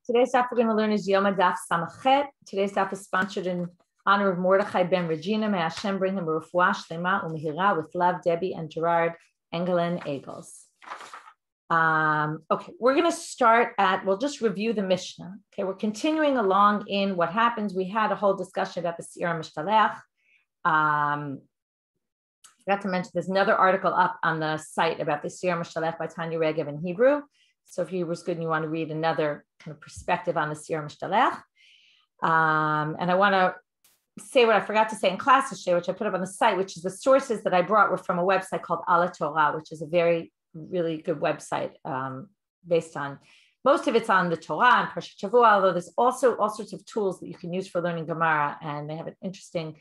Today's daf we're going to learn is Yoma daf samachet. Today's daf is sponsored in honor of Mordechai ben Regina. May Hashem bring him a refuah shlema umihira with love, Debbie and Gerard Engelin Egels. Okay, we're going to start we'll just review the Mishnah. Okay, we're continuing along in what happens. We had a whole discussion about the Shiur Mishtalech. Forgot to mention there's another article up on the site about the Shiur Mishtalech by Tanya Regev in Hebrew. So if Hebrew is good and you want to read another kind of perspective on the Shiur Mishtalech. And I want to say what I forgot to say in class today, which I put up on the site, which is the sources that I brought were from a website called Ala Torah, which is a really good website based on, most of it's on the Torah and Parshat Shavua, although there's also all sorts of tools that you can use for learning Gemara, and they have an interesting,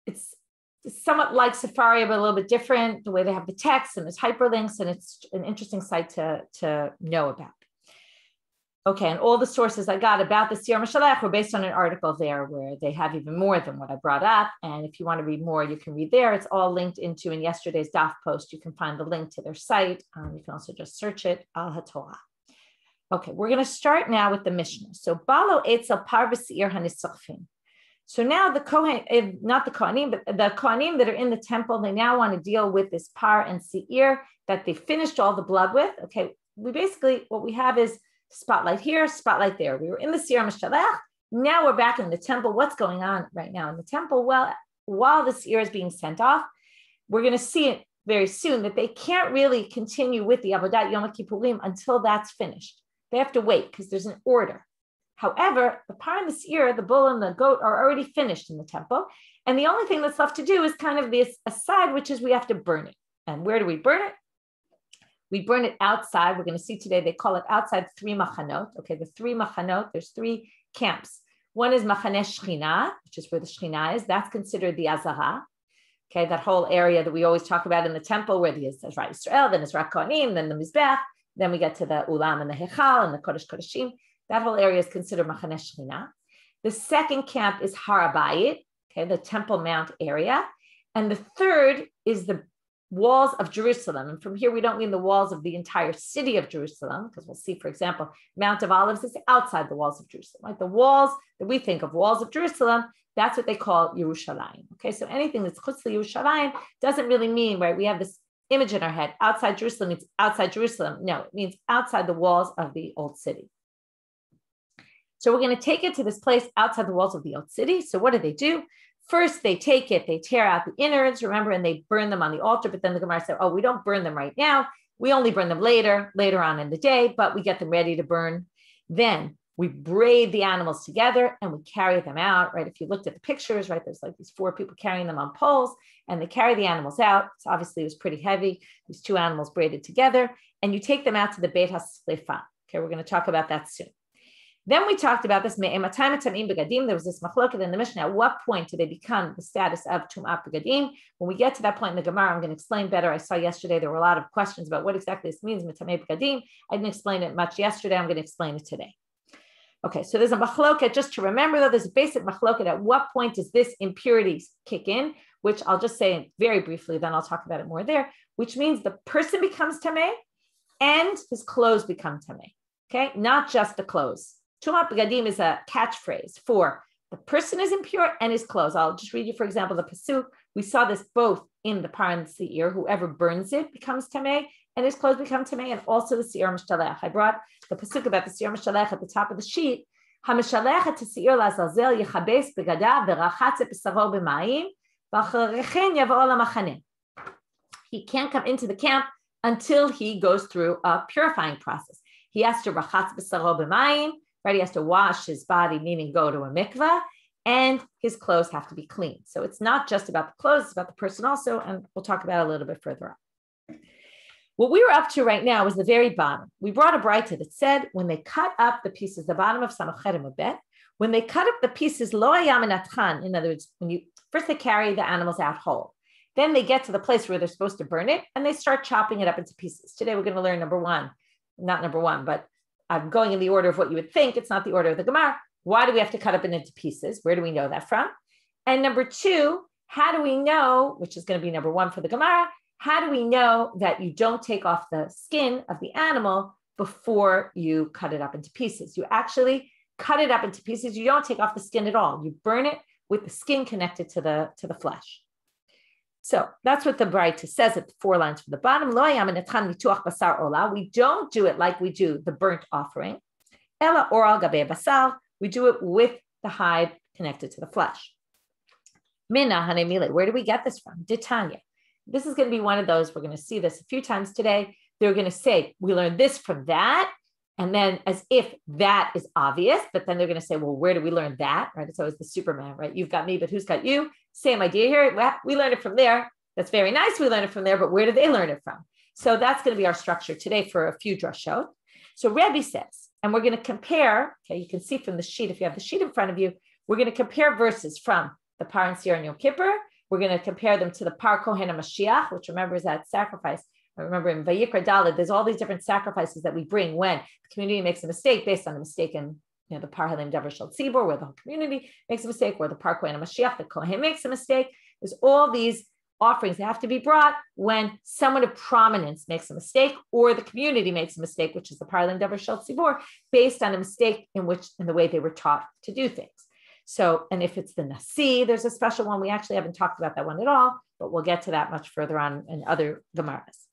it's somewhat like Safari, but a little bit different, the way they have the text, and there's hyperlinks, and it's an interesting site to know about. Okay, and all the sources I got about the Shiur Mishtalech were based on an article there where they have even more than what I brought up. And if you want to read more, you can read there. It's all linked into in yesterday's daf post. You can find the link to their site. You can also just search it, Al HaTorah. Okay, we're going to start now with the Mishnah. So, Balo Eitzel Farber Shiur HaNisachfin. So now the Kohen, not the Kohanim, but the Kohanim that are in the temple, they now want to deal with this par and Seir that they finished all the blood with. Okay, we basically, what we have is spotlight here, spotlight there. We were in the Shiur Mishtalech. Now we're back in the temple. What's going on right now in the temple? Well, while the Seir is being sent off, we're going to see it very soon that they can't really continue with the Avodat Yom Kippurim until that's finished. They have to wait because there's an order. However, the par and the Seir, the bull and the goat, are already finished in the temple. And the only thing that's left to do is kind of this aside, which is we have to burn it. And where do we burn it? We burn it outside. We're going to see today, they call it outside 3 machanot. Okay, the 3 machanot, there's 3 camps. One is Machaneh Shechina, which is where the Shechina is. That's considered the Azara. Okay, that whole area that we always talk about in the temple where the Ezra Yisrael, then Ezra Kohanim, then the Mizbech, then we get to the Ulam and the Hechal and the Kodesh Kodeshim. That whole area is considered Machaneh Shechina. The second camp is Har HaBayit, okay, the Temple Mount area. And the third is the walls of Jerusalem. And from here, we don't mean the walls of the entire city of Jerusalem, because we'll see, for example, Mount of Olives is outside the walls of Jerusalem. Like the walls that we think of, walls of Jerusalem, that's what they call Yerushalayim. Okay, so anything that's chutz Yerushalayim doesn't really mean, right? We have this image in our head, outside Jerusalem means outside Jerusalem. No, it means outside the walls of the old city. So we're going to take it to this place outside the walls of the old city. So what do? First, they take it, they tear out the innards, remember, and they burn them on the altar. But then the Gemara said, oh, we don't burn them right now. We only burn them later on in the day, but we get them ready to burn. Then we braid the animals together and we carry them out, right? If you looked at the pictures, right, there's like these 4 people carrying them on poles and they carry the animals out. So obviously it was pretty heavy, these 2 animals braided together, and you take them out to the Beit HaSlefa. Okay, we're going to talk about that soon. Then we talked about this. There was this machloket in the Mishnah. At what point do they become the status of Tum'at Begadim? When we get to that point in the Gemara, I'm going to explain better. I saw yesterday there were a lot of questions about what exactly this means, Mitamei Begadim. I didn't explain it much yesterday. I'm going to explain it today. Okay, so there's a machloket. Just to remember, though, there's a basic machloket. At what point does this impurity kick in? Which I'll just say very briefly, then I'll talk about it more there, which means the person becomes tamei and his clothes become tamei. Okay, not just the clothes. Tum'at Begadim is a catchphrase for the person is impure and his clothes. I'll just read you, for example, the pasuk. We saw this both in the par and the Seir. Whoever burns it becomes tamei, and his clothes become tamei, and also the Shiur Mishtalech. I brought the pasuk about the Shiur Mishtalech at the top of the sheet. HaMishalech et Seir laZalzel yechabes begadav verachatze b'saro b'mayim v'acharechen yavo lamachaneh. He can't come into the camp until he goes through a purifying process. He has to rachatz b'saro b'mayim. Right, he has to wash his body, meaning go to a mikvah, and his clothes have to be clean. So it's not just about the clothes, it's about the person also, and we'll talk about it a little bit further on. What we were up to right now was the very bottom. We brought a braita that said when they cut up the pieces, the bottom of Samachet and Mabet, when they cut up the pieces, lo hayam enatchan, in other words, first they carry the animals out whole. Then they get to the place where they're supposed to burn it, and they start chopping it up into pieces. Today we're going to learn not number one, but I'm going in the order of what you would think. It's not the order of the Gemara. Why do we have to cut up it into pieces? Where do we know that from? And number 2, how do we know, which is going to be number 1 for the Gemara, how do we know that you don't take off the skin of the animal before you cut it up into pieces. You actually cut it up into pieces. You don't take off the skin at all. You burn it with the skin connected to the flesh. So that's what the Braita says at the 4 lines from the bottom. We don't do it like we do the burnt offering. Ela oral gabe basal. We do it with the hide connected to the flesh. Mina hanemile. Where do we get this from? Ditanya. This is going to be one of those. We're going to see this a few times today. They're going to say, we learned this from that. And then as if that is obvious, but then they're going to say, well, where do we learn that? Right? It's always the Superman, right? You've got me, but who's got you? Same idea here. Well, we learned it from there. That's very nice. We learned it from there, but where did they learn it from? So that's going to be our structure today for a few drashot. So Rebbe says, and we're going to compare, okay, you can see from the sheet, if you have the sheet in front of you, we're going to compare verses from the Par and Shiur and Yom Kippur. We're going to compare them to the Par Kohen HaMashiach, which remember is that sacrifice. I remember in Vayikra Dalet, there's all these different sacrifices that we bring when the community makes a mistake based on a mistake in the Par Halim Davar Shel Tzibor, where the whole community makes a mistake, where the Par Kohen HaMashiach, the Kohen makes a mistake. There's all these offerings that have to be brought when someone of prominence makes a mistake or the community makes a mistake, which is the Par Halim Davar Shel Tzibor, based on a mistake in the way they were taught to do things. So, and if it's the Nasi, there's a special one. We actually haven't talked about that one at all, but we'll get to that much further on in other Gemaras.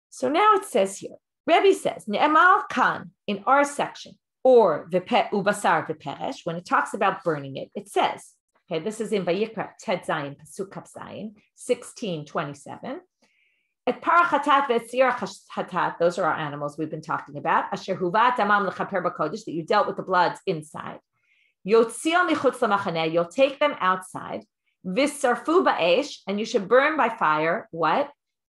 So now it says here, Rebbe says, Ne'emal kan, in our section, or ubasar v'peresh, when it talks about burning it, it says, okay, this is in Vayikra Tet Zayin, Pasuk Kaf Zayin, 16:27. Et para chatat ve'et sira chatat, those are our animals we've been talking about. Asher huvat amam l'chaper b'kodesh, that you dealt with the bloods inside. Yotzil michutz l'machaneh, you'll take them outside. V'sarfu ba'esh, and you should burn by fire, what?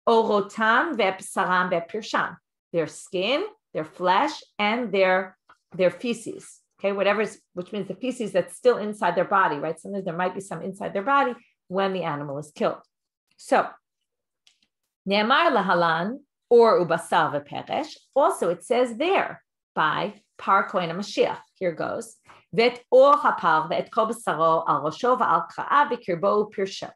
Orotam ve'psaram ve'pirsham, their skin, their flesh, and their feces. Okay, which means the feces that's still inside their body, right? Sometimes there might be some inside their body when the animal is killed. So, ne'amar lahalan or ubasar ve'peresh. Also, it says there by Par Kohen HaMashiach. Here goes. Ve'et or hapar ve'et kol b'saro al rosho v'al kra'ah v'kirbo pirsho.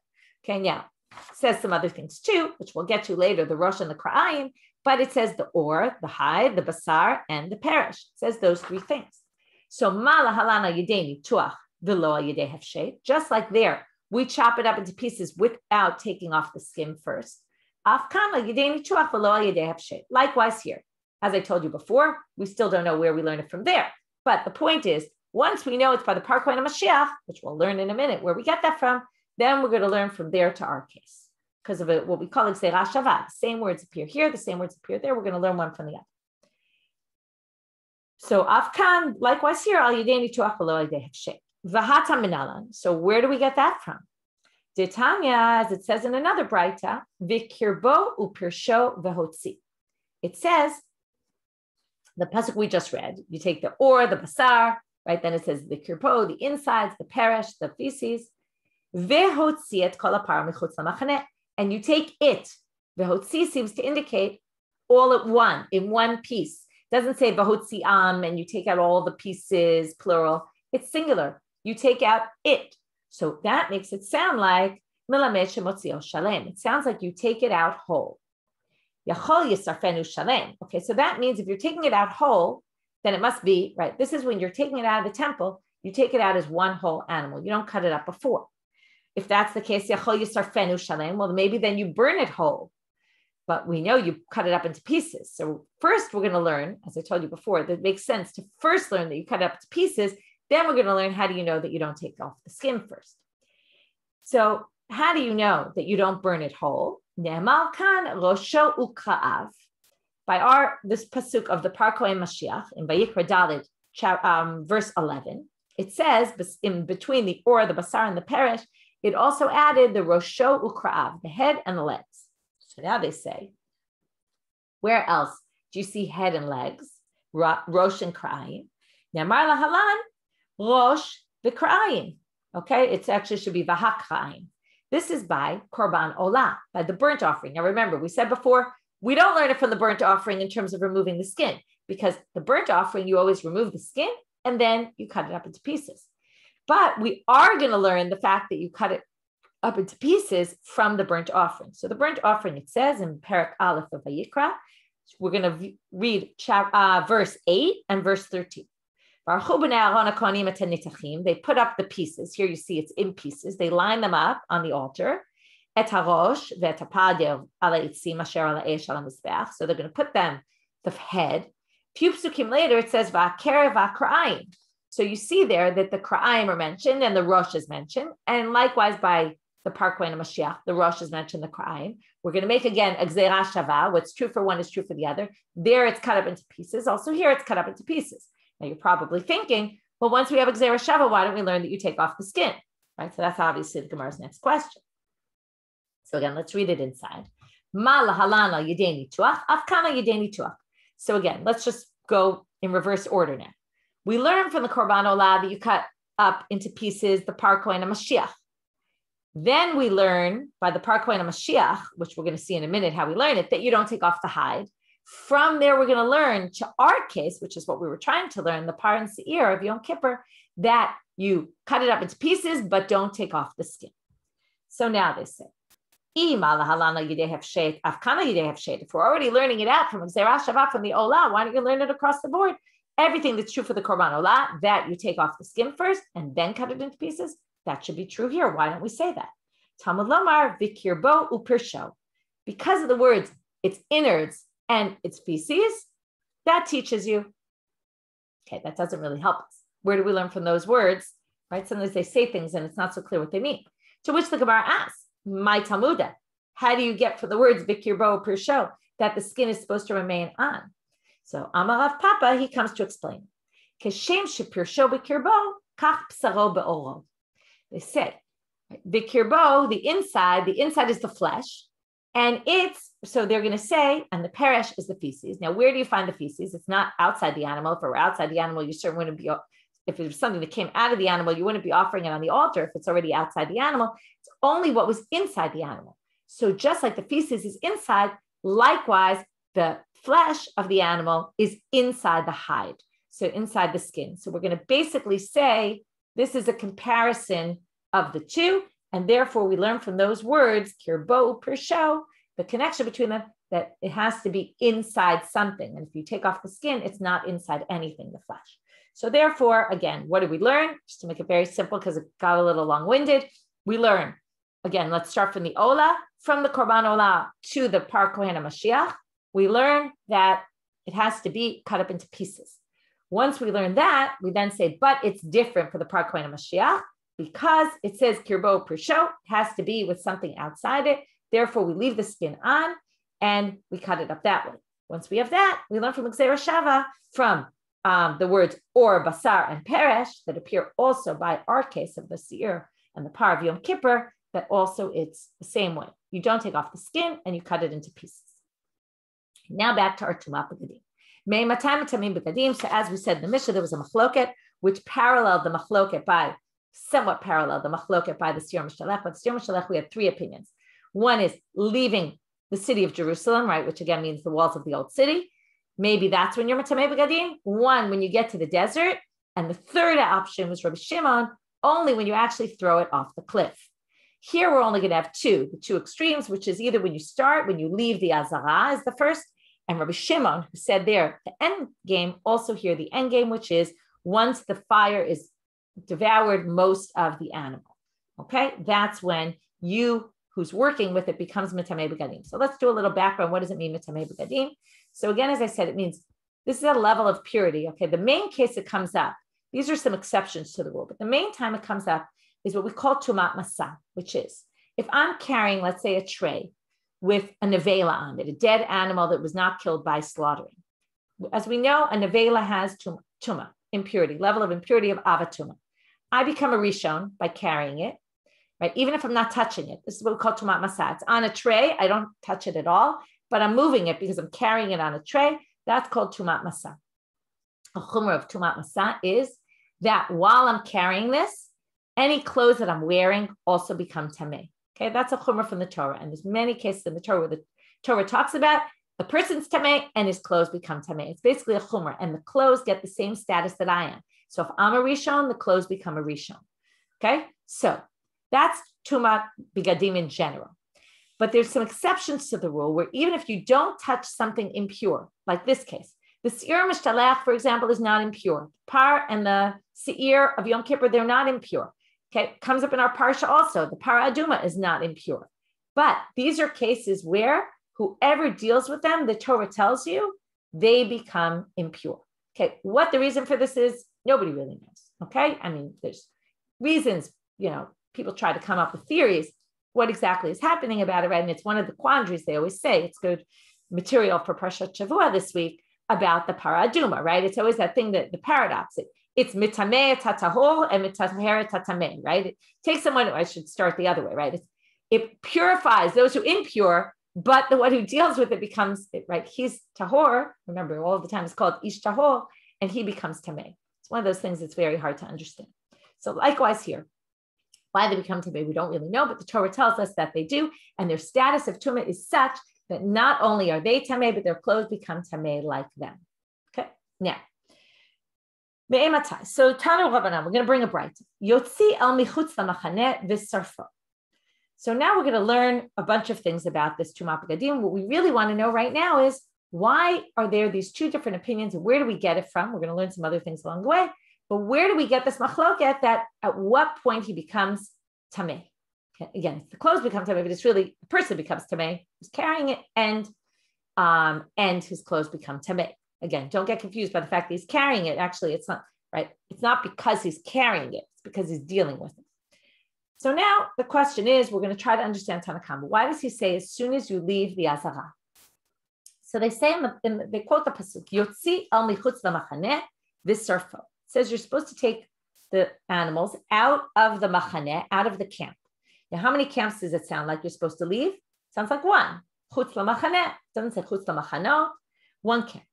Okay, now it says some other things too, which we'll get to later, the rosh and the kra'ayim. But it says the or, the hide, the basar, and the perish. It says those 3 things. So mala halana yedeni tuach v'lo yedei hefshet. Just like there, we chop it up into pieces without taking off the skin first. Afkana yedeni tuach v'lo yedei hefshet. Likewise here, as I told you before, we still don't know where we learn it from there. But the point is, once we know it's by the Par Kohen HaMashiach, which we'll learn in a minute where we get that from, then we're going to learn from there to our case. Because of it, what we call Gzeira Shavah. The same words appear here, the same words appear there. We're going to learn one from the other. So Afkan, likewise here, Al Yedeni Tuach V'lo Yedei Hefshet. V'hata Minalan. So where do we get that from? Ditanya, as it says in another Braita, V'kirbo u'pirsho v'hotzi. It says, the pasuk we just read, you take the or, the basar, right? Then it says the kirbo, the insides, the perish, the feces. V'hotzi et kol hapar michutz lamachaneh. And you take it. V'hotzi seems to indicate all at one, in one piece. It doesn't say v'hotzi am, and you take out all the pieces, plural. It's singular. You take out it. So that makes it sound like milamed shemotzio shalem. It sounds like you take it out whole. Yachol yisarfenu shalem. Okay, so that means if you're taking it out whole, then it must be, right, this is when you're taking it out of the temple, you take it out as one whole animal. You don't cut it up before. If that's the case, yachol yisarfenu shalem, well, maybe then you burn it whole. But we know you cut it up into pieces. So first we're going to learn, as I told you before, that it makes sense to first learn that you cut it up into pieces. Then we're going to learn how do you know that you don't take off the skin first. So how do you know that you don't burn it whole? Ne'emal kan rosho u'kra'av. By this pasuk of the Par Kohen Mashiach in Vayikra Dalet, verse 11, it says in between the or, the basar, and the perish, it also added the rosho u'kra'av, the head and the legs. So now they say, where else do you see head and legs? Rosh and kra'ayim. Ne'amar lahalan rosh v'kra'ayim. Okay, it actually should be v'hakra'ayim. This is by korban olah, by the burnt offering. Now remember, we said before, we don't learn it from the burnt offering in terms of removing the skin, because the burnt offering, you always remove the skin and then you cut it up into pieces. But we are going to learn the fact that you cut it up into pieces from the burnt offering. So the burnt offering, it says in Perek Aleph of Vayikra, We're going to read verse 8 and verse 13. They put up the pieces. Here you see it's in pieces. They line them up on the altar. So they're going to put them, the head. Few psukim later, it says, so you see there that the kra'ayim are mentioned and the rosh is mentioned. And likewise by the Parkway and Mashiach, the rosh is mentioned, the kra'ayim. We're going to make again a gzeira shava. What's true for one is true for the other. There it's cut up into pieces. Also here it's cut up into pieces. Now you're probably thinking, well, once we have a gzeira shava, why don't we learn that you take off the skin? Right? So that's obviously the Gemara's next question. So again, let's read it inside. So again, let's just go in reverse order now. We learn from the Korban Olah that you cut up into pieces the Parkway and Mashiach. Then we learn by the Parkway and Mashiach, which we're going to see in a minute how we learn it, that you don't take off the hide. From there, we're going to learn to our case, which is what we were trying to learn, the Par and Seir of Yom Kippur, that you cut it up into pieces, but don't take off the skin. So now they say, if we're already learning it out from Gzeira Shava, from the Olah, why don't you learn it across the board? Everything that's true for the Korban Olah, that you take off the skin first and then cut it into pieces, that should be true here. Why don't we say that? Talmud Lomar v'kirbo upirsho. Because of the words, it's innards and it's feces, that teaches you. Okay, that doesn't really help us. Where do we learn from those words? Right? Sometimes they say things and it's not so clear what they mean. To which the Gemara asks, my Talmuda, how do you get from the words v'kirbo upirsho that the skin is supposed to remain on? So Amarav Papa, he comes to explain. Keshem shepirsho b'kirbo kach psaro be'oro. They say, the kirbo, the inside is the flesh, and it's, so they're going to say, and the peresh is the feces. Now, where do you find the feces? It's not outside the animal. If it were outside the animal, you certainly wouldn't be, if it was something that came out of the animal, you wouldn't be offering it on the altar if it's already outside the animal. It's only what was inside the animal. So just like the feces is inside, likewise, the flesh of the animal is inside the hide, so inside the skin. So we're going to basically say, this is a comparison of the two, and therefore we learn from those words, kirbo pirsho, the connection between them, that it has to be inside something. And if you take off the skin, it's not inside anything, the flesh. So therefore, again, what did we learn? Just to make it very simple, because it got a little long-winded, we learn, again, let's start from the Olah, from the Korban Olah to the Par Kohen HaMashiach, we learn that it has to be cut up into pieces. Once we learn that, we then say, but it's different for the Par Kohen HaMashiach because it says kirbo pirsho, has to be with something outside it. Therefore, we leave the skin on and we cut it up that way. Once we have that, we learn from Gzeira Shava, from the words or, basar, and peresh that appear also by our case of the Shiur and the Par of Yom Kippur, that also it's the same way. You don't take off the skin and you cut it into pieces. Now back to our Tumah Begadim. So as we said in the Mishnah, there was a machloket which paralleled the machloket somewhat paralleled the machloket by the Shiur Mishalech. But Shiur Mishalech, we had three opinions. One is leaving the city of Jerusalem, right, which again means the walls of the old city. Maybe that's when you're Matamei Begadim. One, when you get to the desert. And the third option was Rabbi Shimon, only when you actually throw it off the cliff. Here we're only going to have the two extremes, which is either when you leave the Azara is the first, and Rabbi Shimon, who said there, the end game, also here the end game, which is once the fire is devoured most of the animal. Okay, that's when you, who's working with it, becomes Matamei Begadim. So let's do a little background. What does it mean, Matamei Begadim? So again, as I said, it means this is a level of purity. Okay, the main case it comes up, these are some exceptions to the rule, but the main time it comes up is what we call Tumat Masa, which is if I'm carrying, let's say, a tray with a nevela on it, a dead animal that was not killed by slaughtering. As we know, a nevela has tuma, impurity, level of impurity of avatuma. I become a rishon by carrying it, right? Even if I'm not touching it. This is what we call tumat masa. It's on a tray. I don't touch it at all, but I'm moving it because I'm carrying it on a tray. That's called tumat masa. A chumrah of tumat masa is that while I'm carrying this, any clothes that I'm wearing also become tamei. Okay, that's a chumrah from the Torah. And there's many cases in the Torah where the Torah talks about the person's tamei and his clothes become tamei. It's basically a chumrah, and the clothes get the same status that I am. So if I'm a rishon, the clothes become a rishon. Okay, so that's tumat begadim in general. But there's some exceptions to the rule where even if you don't touch something impure, like this case, the Shiur Mishtalech, for example, is not impure. Par and the Seir of Yom Kippur, they're not impure. Okay, comes up in our parsha also. The Para Aduma is not impure. But these are cases where whoever deals with them, the Torah tells you, they become impure. Okay, what the reason for this is, nobody really knows. Okay, I mean, there's reasons, people try to come up with theories, what exactly is happening about it, right? And it's one of the quandaries they always say. It's good material for Parshat Shavua this week about the Para Aduma, right? It's always that thing, that the paradox. It's mitameh tatahor and mitaher tatameh, right? It takes someone, I should start the other way, right? It purifies those who are impure, but the one who deals with it becomes, right? He's tahor. Remember, all the time it's called ish tahor, and he becomes tameh. It's one of those things that's very hard to understand. So likewise here, why they become tameh, we don't really know, but the Torah tells us that they do, and their status of tumah is such that not only are they tameh, but their clothes become tameh like them. Okay, now. So Tanu Rabbanit, we're going to bring a bright. Yotzi al michutz lamachaneh v'sarfo. So now we're going to learn a bunch of things about this Tumah B'gadim. What we really want to know right now is, why are there these two different opinions, and where do we get it from? We're going to learn some other things along the way, but where do we get this machloket that at what point he becomes tameh? Okay, again, the clothes become tameh, but it's really the person becomes tameh, who's carrying it, and his clothes become tameh. Again, don't get confused by the fact that he's carrying it. Actually, it's not, right? It's not because he's carrying it. It's because he's dealing with it. So now the question is, we're going to try to understand Tanakh. Why does he say as soon as you leave the Azara? So they say, they quote the pasuk, Yotzi al michutz lamachaneh v'sarfo. It says you're supposed to take the animals out of the machaneh, out of the camp. Now, how many camps does it sound like you're supposed to leave? Sounds like one. Chutz lamachaneh. Doesn't say chutz lamachanot. One camp.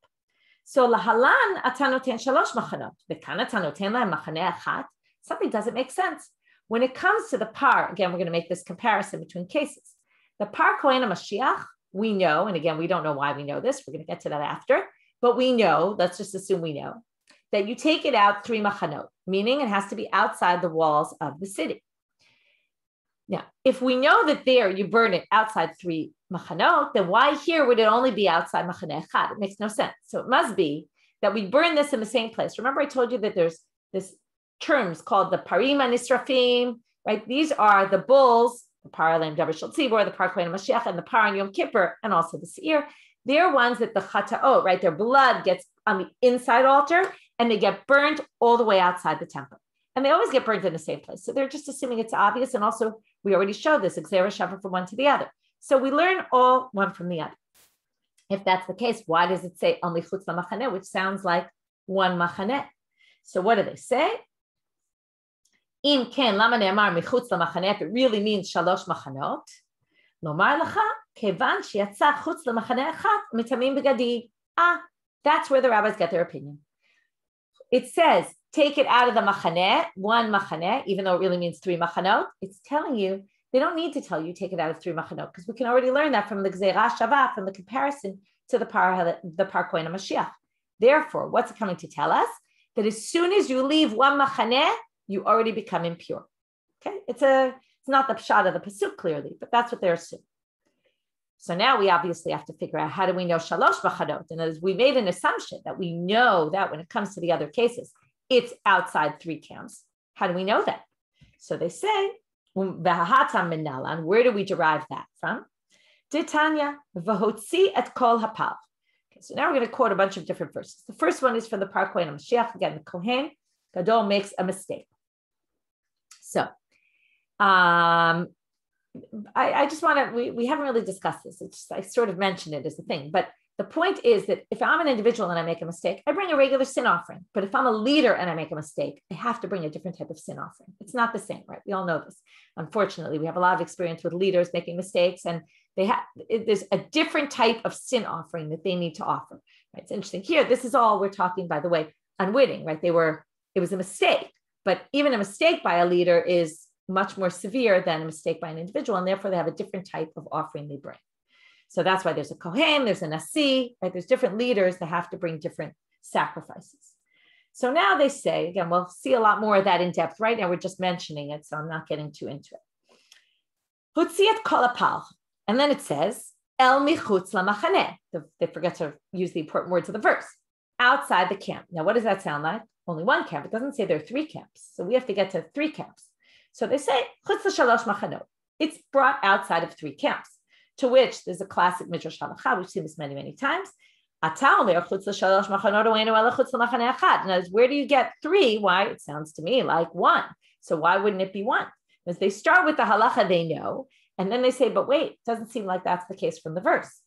So lahalan atanoten shalosh machanot. V'kan atanoten lahem machaneh achat. Something doesn't make sense. When it comes to the par, again, we're going to make this comparison between cases. The par kohen Mashiach, we know, and again, we don't know why we know this. We're going to get to that after, but we know, let's just assume we know, that you take it out 3 machanot, meaning it has to be outside the walls of the city. Now, if we know that there you burn it outside 3 machanot, then why here would it only be outside machaneh echad? It makes no sense. So it must be that we burn this in the same place. Remember I told you that there's this terms called the parim nisrafim, right? These are the bulls, the par alim davar shel tzibor, the par kohen Mashiach, and the par on Yom Kippur, and also the seir. They're ones that the chataot, right? Their blood gets on the inside altar, and they get burnt all the way outside the temple. And they always get burnt in the same place. So they're just assuming it's obvious. And also, we already showed this, xera shava from one to the other. So we learn all one from the other. If that's the case, why does it say only chutz lamachaneh, which sounds like one machaneh? So what do they say? Im ken lama ne'amar michutz lamachaneh, if it really means shalosh machanot, lomar lacha kevan sheyatza chutz lamachaneh echad mitamim b'gadi. That's where the rabbis get their opinion. It says, take it out of the machaneh, one machaneh, even though it really means 3 machanot. It's telling you, they don't need to tell you take it out of 3 machanot, because we can already learn that from the xera shava, from the comparison to the par kohen Mashiach. Therefore, what's it coming to tell us? That as soon as you leave one machaneh, you already become impure. Okay, it's not the pshat of the pasuk clearly, but that's what they're assuming. So now we obviously have to figure out, how do we know shalosh machanot? And as we made an assumption that we know that when it comes to the other cases, it's outside 3 camps. How do we know that? So they say, where do we derive that from? Titanya v'hotzi et kol hapal. So now we're going to quote a bunch of different verses. The first one is from the par kohen Mashiach. Again, the Kohen Gadol makes a mistake. So I just want to, we haven't really discussed this. I sort of mentioned it as a thing, but the point is that if I'm an individual and I make a mistake, I bring a regular sin offering. But if I'm a leader and I make a mistake, I have to bring a different type of sin offering. It's not the same, right? We all know this. Unfortunately, we have a lot of experience with leaders making mistakes, and there's a different type of sin offering that they need to offer. Right? It's interesting here. This is all we're talking, by the way, unwitting, right? It was a mistake, but even a mistake by a leader is much more severe than a mistake by an individual, and therefore they have a different type of offering they bring. So that's why there's a Kohen, there's a Nasi, right? There's different leaders that have to bring different sacrifices. So now they say, again, we'll see a lot more of that in depth. Right now we're just mentioning it, so I'm not getting too into it. Hutziat kolapal. And then it says, El michutz lamachaneh. They forget to use the important words of the verse. Outside the camp. Now, what does that sound like? Only one camp. It doesn't say there are 3 camps. So we have to get to 3 camps. So they say, chutz l'shalosh machanot. It's brought outside of 3 camps. To which there's a classic midrash halacha. We've seen this many, many times. Now, where do you get 3? Why? It sounds to me like 1. So why wouldn't it be 1? Because they start with the halacha they know, and then they say, but wait, it doesn't seem like that's the case from the verse.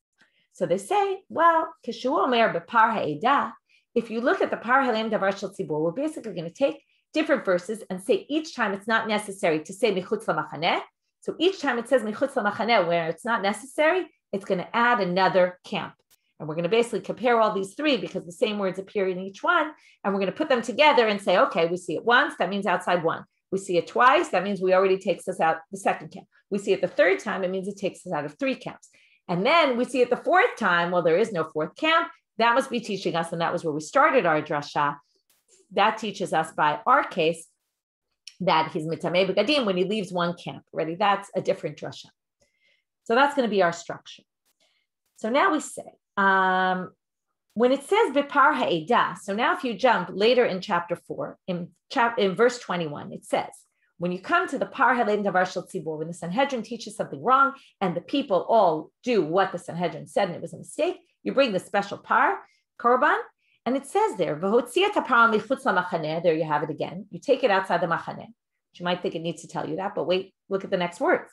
So they say, well, if you look at the par halem davar shel tzibur, we're basically going to take different verses and say each time it's not necessary to say michutz lamachaneh. So each time it says michutz lamachaneh where it's not necessary, it's going to add another camp. And we're going to basically compare all these 3 because the same words appear in each one. And we're going to put them together and say, okay, we see it once, that means outside 1. We see it twice, that means we already takes us out the 2nd camp. We see it the 3rd time, it means it takes us out of 3 camps. And then we see it the 4th time, well, there is no 4th camp. That must be teaching us, and that was where we started our drasha. That teaches us by our case that he's mitameh b'gadim when he leaves 1 camp. Already, that's a different drasha. So that's going to be our structure. So now we say, when it says bipar ha'edah, so now if you jump later in chapter 4, in verse 21, it says, when you come to the par halem davar shel tzibur, when the Sanhedrin teaches something wrong and the people all do what the Sanhedrin said and it was a mistake, you bring the special par, korban, and it says there, there you have it again. You take it outside the machaneh. You might think it needs to tell you that, but wait, look at the next words.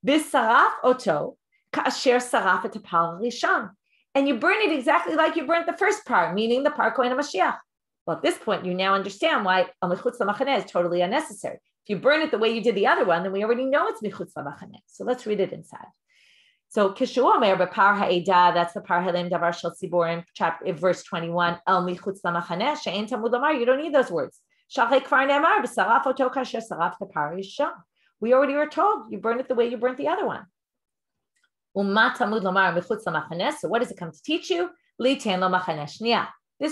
Bisaraf oto ka'asher saraf et par rishon. And you burn it exactly like you burnt the first par, meaning the par kohen HaMashiach. Well, at this point, you now understand why michutz lamachaneh is totally unnecessary. If you burn it the way you did the other one, then we already know it's michutz lamachaneh. So let's read it inside. So kishu omer b'par ha'edah, that's the par halem davar shel tzibur in verse 21. El michutz lamachaneh she'en tamud lamar. You don't need those words. Shalchei kvar ne'amar b'saraf oto kasher saraf tepar rishon. We already were told you burn it the way you burnt the other one. So what does it come to teach you? This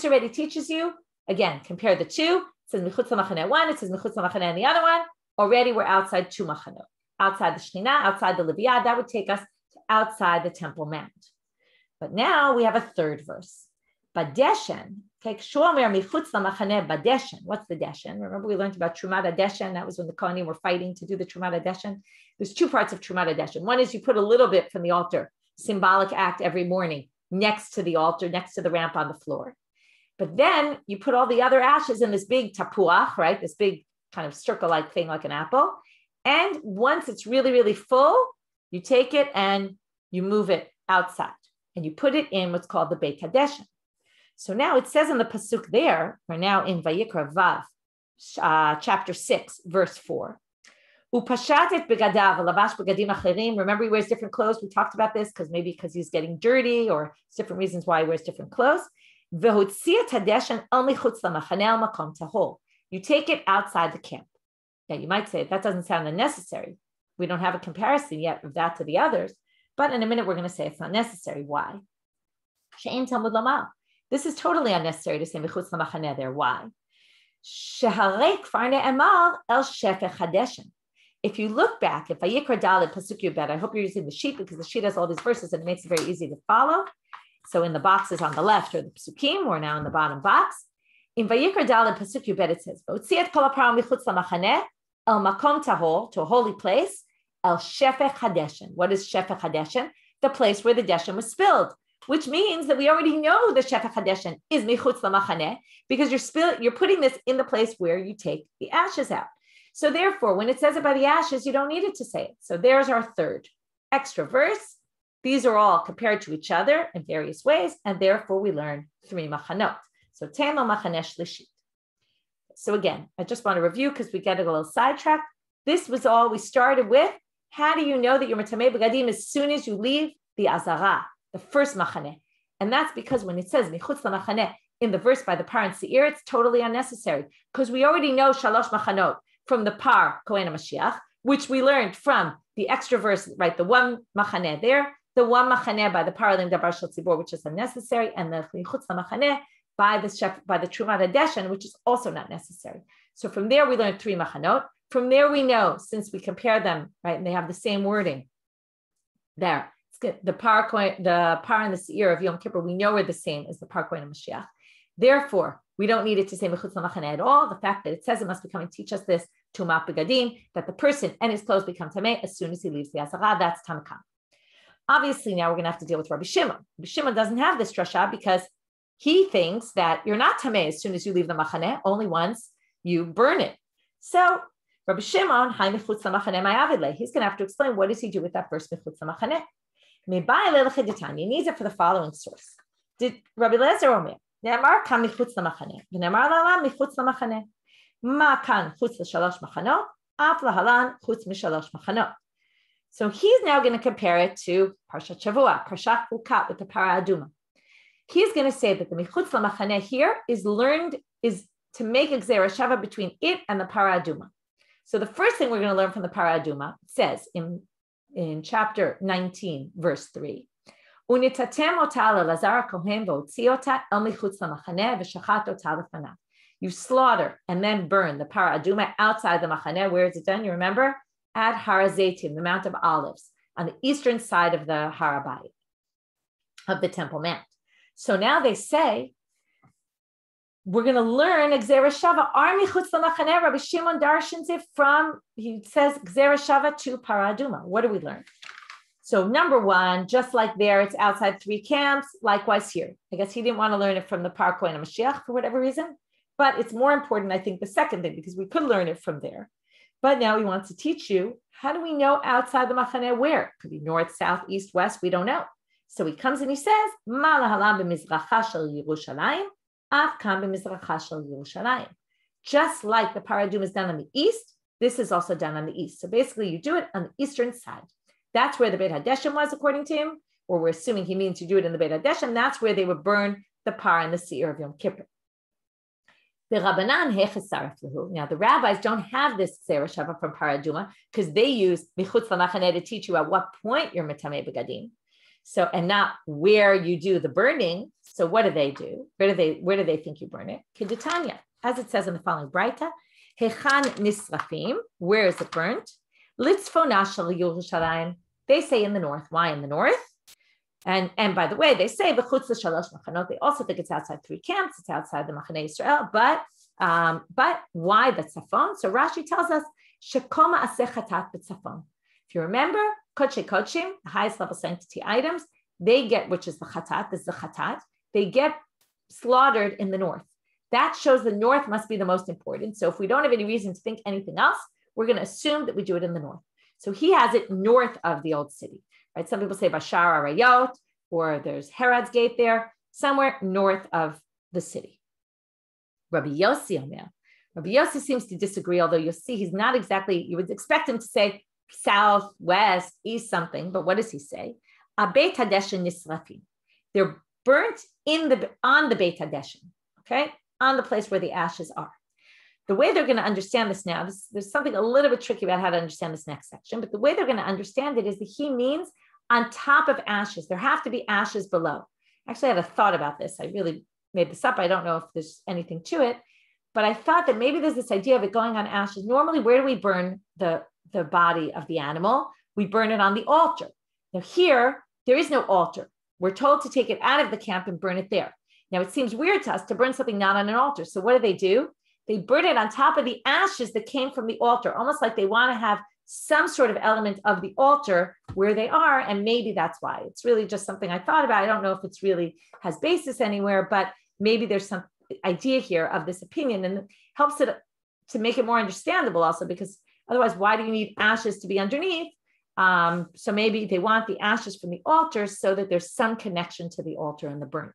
already teaches you. Again, compare the 2. It says michutz lamachaneh 1. It says michutz lamachaneh in the other one. Already we're outside 2 machanot. Outside the Shekhinah, outside the Leviyah. That would take us to outside the Temple Mount. But now we have a 3rd verse. Badeshen. What's the deshen? Remember we learned about Trumat HaDeshen. That was when the Kohanim were fighting to do the Trumat HaDeshen. There's 2 parts of Trumat HaDeshen. One is you put a little bit from the altar, symbolic act every morning, next to the altar, next to the ramp on the floor. But then you put all the other ashes in this big tapuach, right? This big kind of circle-like thing like an apple. And once it's really, really full, you take it and you move it outside. And you put it in what's called the Beit HaDeshen. So now it says in the pasuk there, we're now in Vayikra Vav, chapter 6, verse 4. Upashatet begadav lavash begadim acherim. Remember, he wears different clothes. We talked about this because he's getting dirty, or different reasons why he wears different clothes. V'hotziat hadeshen al michutz lamachaneh al makom tahol. You take it outside the camp. Now you might say that doesn't sound unnecessary. We don't have a comparison yet of that to the others, but in a minute we're going to say it's not necessary. Why? She'en talmud lama. This is totally unnecessary to say michutz lamachaneh there. Why? Sheharei kfar ne'emar el shefech hadeshen. If you look back, if Vayikra Dalet Pasuk Yubet, I hope you're using the sheet because the sheet has all these verses and it makes it very easy to follow. So in the boxes on the left are the Pasukim, we're now in the bottom box. In Vayikra Dalet Pasuk Yubet, it says, V'otziat kol ha'para michutz lamachaneh el makom tahol, to a holy place, el shefech hadeshen. What is shefech hadeshen? The place where the deshen was spilled, which means that we already know the shefech hadeshen is michutz lamachaneh because you're putting this in the place where you take the ashes out. So therefore, when it says about the ashes, you don't need it to say it. So there's our 3rd extra verse. These are all compared to each other in various ways, and therefore we learn 3 machanot. So Tema machaneh shlishit. So again, I just want to review because we get a little sidetracked. This was all we started with. How do you know that you're mitameh b'gadim as soon as you leave the azara, the first machaneh? And that's because when it says michutz lamachaneh in the verse by the par and seir, it's totally unnecessary because we already know shalosh machanot from the par Kohen HaMashiach, which we learned from the extra verse, right? The 1 machaneh there, the 1 machaneh by the par lim davar shel tzibur, which is unnecessary, and the chutz machaneh by the Trumat HaDeshen, which is also not necessary. So from there we learned 3 machanot. From there we know, since we compare them, right, and they have the same wording, There. It's good. The par and the Shiur of Yom Kippur, we know are the same as the par coin of Mashiach. Therefore, we don't need it to say mechutz lamachane at all. The fact that it says it must be coming teach us this tumat begadim, that the person and his clothes become tameh as soon as he leaves the azara. That's tanakam. Obviously, now we're going to have to deal with Rabbi Shimon. Rabbi Shimon doesn't have this drasha because he thinks that you're not tameh as soon as you leave the machaneh, only once you burn it. So Rabbi Shimon, he's going to have to explain what does he do with that first mechutz lamachaneh. He needs it for the following source. Did Rabbi Lezer Omer? נאמר כאן מחוץ למחנה, ונאמר להלן מחוץ למחנה. מה כאן חוץ לשלוש מחנות? אף להלן חוץ משלוש מחנות. So he's now going to compare it to Parshat Shavua, Parshat Ukat with the Para Aduma. He's going to say that the Michutz Lamachane here is to make a Gzera Shava between it and the Para Aduma. So the first thing we're going to learn from the Para Aduma says in chapter 19, verse 3, Unitatem ota l'Elazar kohen v'otzi ota el michutz lamachaneh v'shachat ota lefanav. You slaughter and then burn the Para Aduma outside the Machaneh. Where is it done? You remember? At Har HaZeitim, the Mount of Olives, on the eastern side of the Har HaBayit, of the Temple Mount. So now they say, we're going to learn Gzera Shava. Ar michutz lamachaneh. Rabbi Shimon darshans it from, he says Gzera Shava to Para Aduma. What do we learn? So number one, just like there, it's outside three camps. Likewise here. I guess he didn't want to learn it from the Par Kohen Mashiach for whatever reason. But it's more important, I think, the second thing, because we could learn it from there. But now he wants to teach you, how do we know outside the Machaneh where? It could be north, south, east, west. We don't know. So he comes and he says, Ma lahalam b'mizracha shel Yerushalayim, af kam b'mizracha shel Yerushalayim. Just like the Para Aduma is done on the east, this is also done on the east. So basically you do it on the eastern side. That's where the Beit HaDeshem was, according to him, or we're assuming he means to do it in the Beit HaDeshem. That's where they would burn the par and the Shiur of Yom Kippur. The Rabbanan hechesaref lehu. Now the rabbis don't have this Gzera Shava from Para Aduma because they use michutz lamachaneh to teach you at what point you're metameh begadim. So, and not where you do the burning. So what do they do? Where do they think you burn it? Kedutanya, as it says in the following Braita, hechan nisrafim. Where is it burnt? Litzfona shel Yerushalayim. They say in the north. Why in the north? And by the way, they say v'chutz l'shalosh machanot. They also think it's outside three camps. It's outside the Machaneh Yisrael. But why the tzafon? So Rashi tells us shekoma aseh chatat b'tzafon. If you remember, kodshe kodshim, the highest level sanctity items, they get, which is the chatat. This is the chatat. They get slaughtered in the north. That shows the north must be the most important. So if we don't have any reason to think anything else, we're going to assume that we do it in the north. So he has it north of the old city, right? Some people say Bashar Arayot, or there's Herod's Gate there, somewhere north of the city. Rabbi Yossi Omer. Rabbi Yossi seems to disagree, although you'll see he's not exactly, you would expect him to say south, west, east something, but what does he say? Beit HaDeshen nisrafim. They're burnt on the Beit HaDeshen, okay? On the place where the ashes are. The way they're going to understand this now, there's something a little bit tricky about how to understand this next section, but the way they're going to understand it is that he means on top of ashes. There have to be ashes below. Actually, I had a thought about this. I really made this up. I don't know if there's anything to it, but I thought that maybe there's this idea of it going on ashes. Normally, where do we burn the body of the animal? We burn it on the altar. Now here, there is no altar. We're told to take it out of the camp and burn it there. Now, it seems weird to us to burn something not on an altar. So what do? They burn it on top of the ashes that came from the altar, almost like they want to have some sort of element of the altar where they are. And maybe that's why. It's really just something I thought about. I don't know if it's really has basis anywhere, but maybe there's some idea here of this opinion, and it helps it to make it more understandable also, because otherwise, why do you need ashes to be underneath? So maybe they want the ashes from the altar so that there's some connection to the altar and the burning.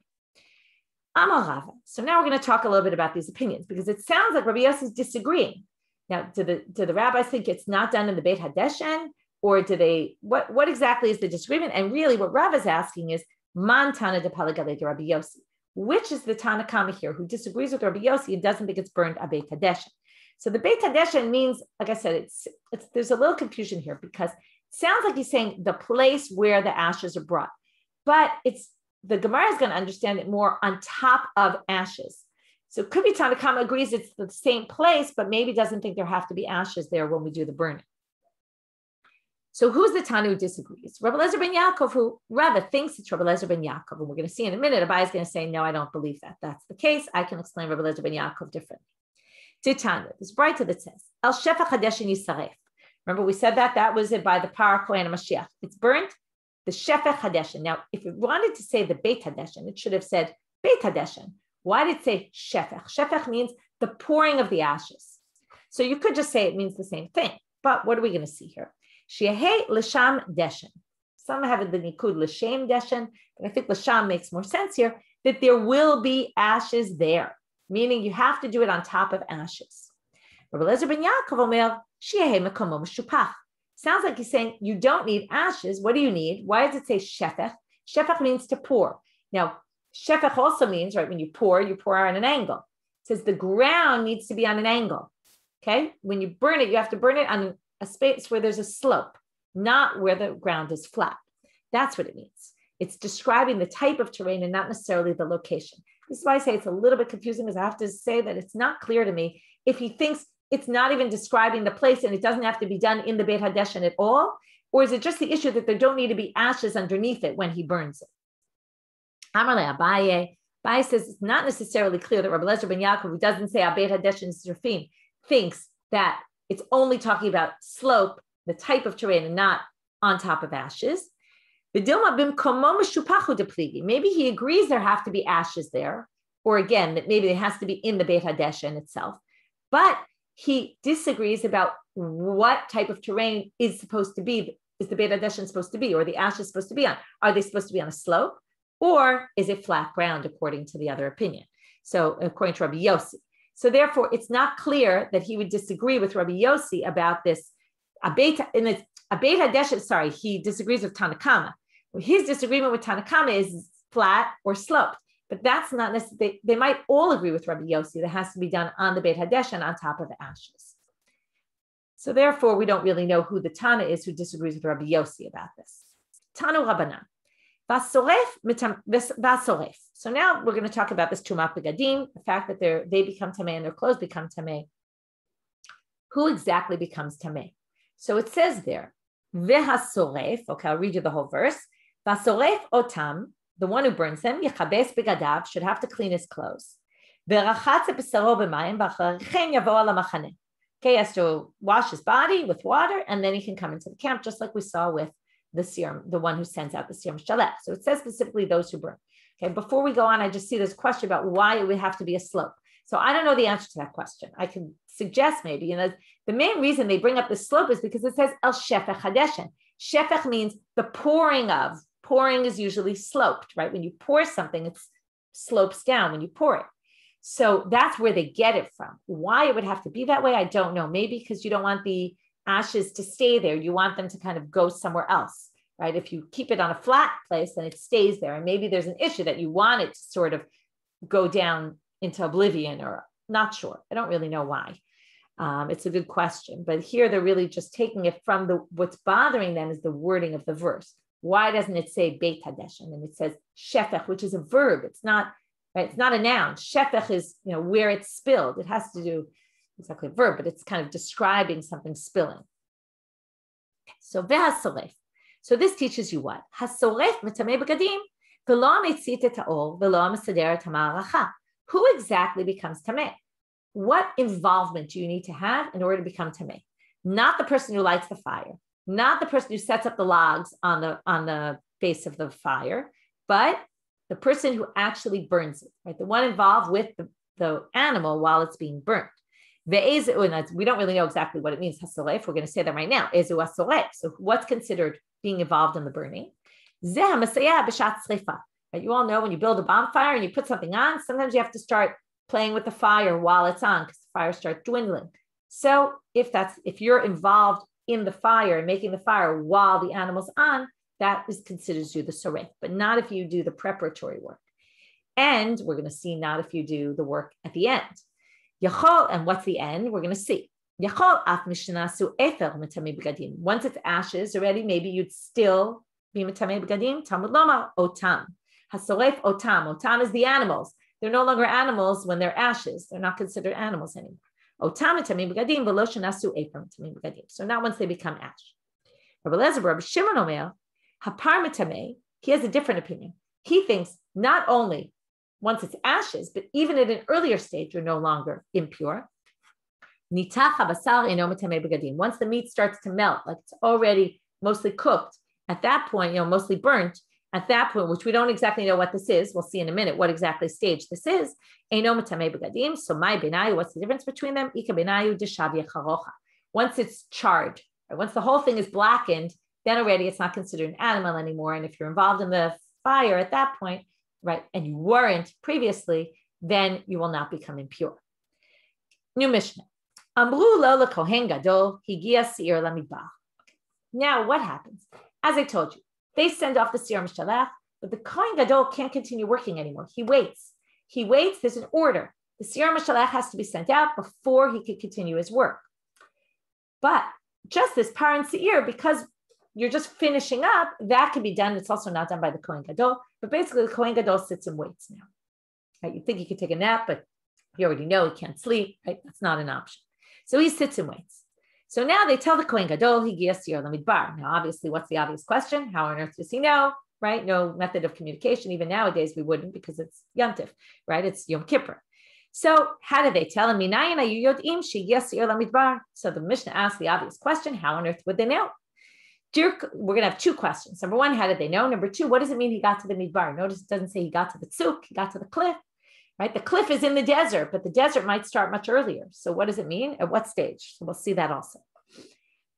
Amar Rava. So now we're going to talk a little bit about these opinions, because it sounds like Rabbi Yossi is disagreeing. Now, do the rabbis think it's not done in the Beit HaDeshen, or do they? What exactly is the disagreement? And really, what Rav is asking is Man Tana de Palagale de Rabbi Yossi, which is the Tana Kama here who disagrees with Rabbi Yossi and doesn't think it's burned a Beit HaDeshen. So the Beit HaDeshen means, like I said, it's there's a little confusion here, because it sounds like he's saying the place where the ashes are brought, but the Gemara is going to understand it more on top of ashes. So it could be Tanakama agrees it's the same place, but maybe doesn't think there have to be ashes there when we do the burning. So who's the Tana who disagrees? Rabbi Eliezer ben Yaakov, who rather thinks it's Rabbi Eliezer ben Yaakov. And we're going to see in a minute, Abai is going to say, no, I don't believe that. That's the case. I can explain Rabbi Eliezer ben Yaakov differently. Titania, this brighter that says, El Shefach Hadeshin Yisaref. Remember, we said that was it by the Par Kohen Mashiach. It's burnt, the Shefach Hadeshin. Now, if it wanted to say the Beit Hadeshin, it should have said Beit Hadeshin. Why did it say Shefach? Shefach means the pouring of the ashes. So you could just say it means the same thing. But what are we going to see here? She'ehei l'sham deshen. Some have the nikud l'shem deshen, but I think l'sham makes more sense here, that there will be ashes there, meaning you have to do it on top of ashes. Rabbi Eliezer ben Yaakov omer, she'ehei mekomo meshupach. Sounds like he's saying you don't need ashes. What do you need? Why does it say shefech? Shefech means to pour. Now, shefech also means, right, when you pour on an angle. It says the ground needs to be on an angle. Okay? When you burn it, you have to burn it on a space where there's a slope, not where the ground is flat. That's what it means. It's describing the type of terrain and not necessarily the location. This is why I say it's a little bit confusing, because I have to say that it's not clear to me if he thinks it's not even describing the place and it doesn't have to be done in the Beit Hadeshen at all, or is it just the issue that there don't need to be ashes underneath it when he burns it? Amarle Abaye. Abaye says it's not necessarily clear that Rabbi Eliezer ben Yaakov, who doesn't say Beit Hadeshen is Zerfin, thinks that it's only talking about slope, the type of terrain, and not on top of ashes. Maybe he agrees there have to be ashes there, or again, that maybe it has to be in the Beit Hadeshen itself. But he disagrees about what type of terrain is supposed to be, is the Beit Hadeshen supposed to be, or the ashes supposed to be on. Are they supposed to be on a slope, or is it flat ground, according to the other opinion? So according to Rabbi Yossi. So therefore, it's not clear that he would disagree with Rabbi Yossi about this. He disagrees with Tanakama. His disagreement with Tanakama is flat or sloped, but that's not necessarily, they might all agree with Rabbi Yossi that has to be done on the Beit Hadeshen on top of the ashes. So therefore, we don't really know who the Tana is who disagrees with Rabbi Yossi about this. Tanu Rabbanan. Vasoref. So now we're going to talk about this Tumat Begadim, the fact that they become Tameh and their clothes become Tameh. Who exactly becomes Tameh? So it says there, Vehasoref, okay, I'll read you the whole verse. Vasoref otam, the one who burns them, Yechabes begadav, should have to clean his clothes. Verachatze besaro b'mayim, v'acharchen yavo ala machane. Okay, he has to wash his body with water, and then he can come into the camp, just like we saw with the serum, the one who sends out the serum shalech. So it says specifically those who burn. Okay, before we go on, I just see this question about why it would have to be a slope. So I don't know the answer to that question. I can suggest maybe, the main reason they bring up the slope is because it says El Shefech Hadeshen. Shefech means the pouring of. Pouring is usually sloped, right? When you pour something, it slopes down when you pour it. So that's where they get it from. Why it would have to be that way, I don't know. Maybe because you don't want the ashes to stay there. You want them to kind of go somewhere else, right? If you keep it on a flat place, then it stays there. And maybe there's an issue that you want it to sort of go down into oblivion, or not sure. I don't really know why. It's a good question. But here they're really just taking it from what's bothering them is the wording of the verse. Why doesn't it say Beit Hadeshen? And it says Shefech, which is a verb. It's not, right? It's not a noun. Shefech is, where it's spilled. It has to do exactly a verb, but it's kind of describing something spilling. So vehasoref. So this teaches you what? Hasoref metameh begadim v'lo metzit et haor v'lo mesader et ha'ma'aracha. Who exactly becomes tameh? What involvement do you need to have in order to become tameh? Not the person who lights the fire, not the person who sets up the logs on the base of the fire, but the person who actually burns it, right? The one involved with the animal while it's being burnt. We don't really know exactly what it means, hasoref. We're going to say that right now. Ezu hasoref. So what's considered being involved in the burning? Zeh masayah b'shat srifa. Right? You all know when you build a bonfire and you put something on, sometimes you have to start playing with the fire while it's on because the fire starts dwindling. So if you're involved in the fire and making the fire while the animal's on, that considers you the soref, but not if you do the preparatory work. And we're going to see not if you do the work at the end. Yachol, and what's the end? We're going to see. Yachol af mishnasu efer mitamei begadim. Once it's ashes already, maybe you'd still be mitamei begadim. Talmud lomar otam. Hasoref otam. Otam is the animals. They're no longer animals when they're ashes. They're not considered animals anymore. Otam mitamei begadim v'lo shenasu efer mitamei begadim. So not once they become ash. Rabbi Elazar, Rabbi Shimon Omer, hapar mitameh, he has a different opinion. He thinks not only once it's ashes, but even at an earlier stage, you're no longer impure. Once the meat starts to melt, like it's already mostly cooked, at that point, mostly burnt, at that point, which we don't exactly know what this is, we'll see in a minute what exactly stage this is. So my benayu, what's the difference between them? Once it's charred, right? Once the whole thing is blackened, then already it's not considered an animal anymore. And if you're involved in the fire at that point, right, and you weren't previously, then you will not become impure. New Mishnah. Amru lo lekohen gadol higia seir lamidbar. Now what happens? As I told you, they send off the seir mishtalach, but the kohen gadol can't continue working anymore. He waits. There's an order. The seir mishtalach has to be sent out before he could continue his work. But just this par and seir, because you're just finishing up, that can be done. It's also not done by the kohen gadol, but basically the kohen gadol sits and waits now. Right? You think he could take a nap, but you already know he can't sleep. Right? That's not an option. So he sits and waits. So now they tell the kohen gadol, higia seir lamidbar. Now, obviously, what's the obvious question? How on earth does he know? Right? No method of communication. Even nowadays, we wouldn't because it's Yom Tif, right? It's Yom Kippur. So how do they tell him? So the Mishnah asks the obvious question: how on earth would they know? We're going to have two questions. Number one, how did they know? Number two, what does it mean he got to the midbar? Notice it doesn't say he got to the tzuk, he got to the cliff, right? The cliff is in the desert, but the desert might start much earlier. So what does it mean? At what stage? So we'll see that also.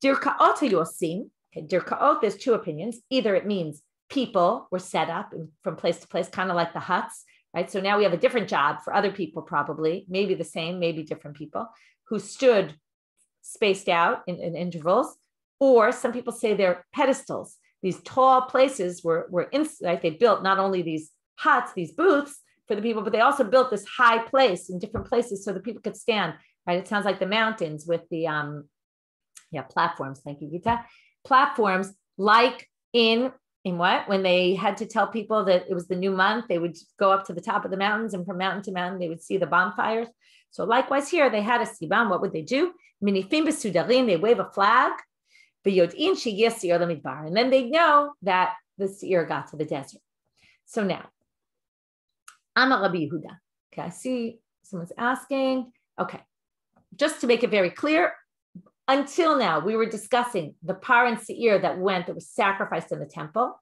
Dirka'ot yosim. Okay, dirka'ot, there's two opinions. Either it means people were set up from place to place, kind of like the huts, right? So now we have a different job for other people, probably, maybe the same, maybe different people who stood spaced out in intervals. Or some people say they're pedestals. These tall places were right? They built not only these huts, these booths for the people, but they also built this high place in different places so that people could stand, right? It sounds like the mountains with the, platforms. Thank you, Gita. Platforms like in what? When they had to tell people that it was the new month, they would go up to the top of the mountains, and from mountain to mountain, they would see the bonfires. So likewise here, they had a siban. What would they do? Minifim besudarin, they wave a flag. And then they know that the seir got to the desert. So now, Amar Rabbi Yehuda. Okay, I see someone's asking. Okay, just to make it very clear, until now, we were discussing the par and seir that was sacrificed in the temple,